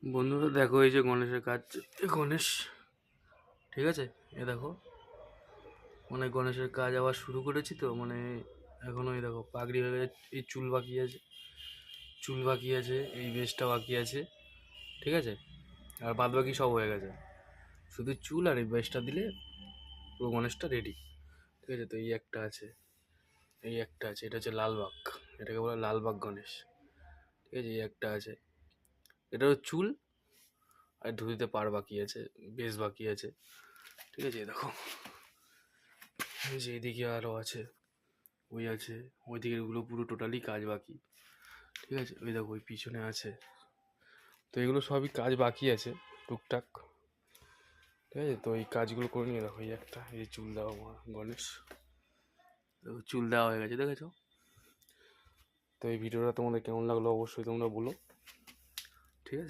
বন্ধুরা দেখো, এই যে গণেশের কাজ, এ গণেশ, ঠিক আছে? এ দেখো, মানে গণেশের কাজ আবার শুরু করেছি তো, মানে এখনো এই দেখো পাগড়ি হয়ে গেছে, এই চুল বাকি আছে, এই বেশটা বাকি আছে, ঠিক আছে? আর বাদ বাকি সব হয়ে গেছে, শুধু চুল আর এই বেশটা দিলে পুরো গণেশটা রেডি, ঠিক আছে? তো এই একটা আছে, এটা হচ্ছে লালবাগ, এটাকে বলে লালবাগ গণেশ, ঠিক আছে? এই একটা আছে, এটারও চুল আর ধুতিতে পার বাকি আছে, বেশ বাকি আছে, ঠিক আছে? এই দেখো, এই যে এদিকে আরও আছে, ওই আছে, ওই দিকেরগুলো পুরো টোটালি কাজ বাকি, ঠিক আছে? ওই দেখো ওই পিছনে আছে, তো এগুলো সবই কাজ বাকি আছে টুকটাক, ঠিক আছে? তো এই কাজগুলো করে নিয়ে দেখো, এই একটা, এই চুল দেওয়া গণেশ, দেখো চুল দেওয়া হয়ে গেছে, দেখেছো? তো এই ভিডিওটা তোমাদের কেমন লাগলো অবশ্যই তোমরা বলো, ঠিক আছে?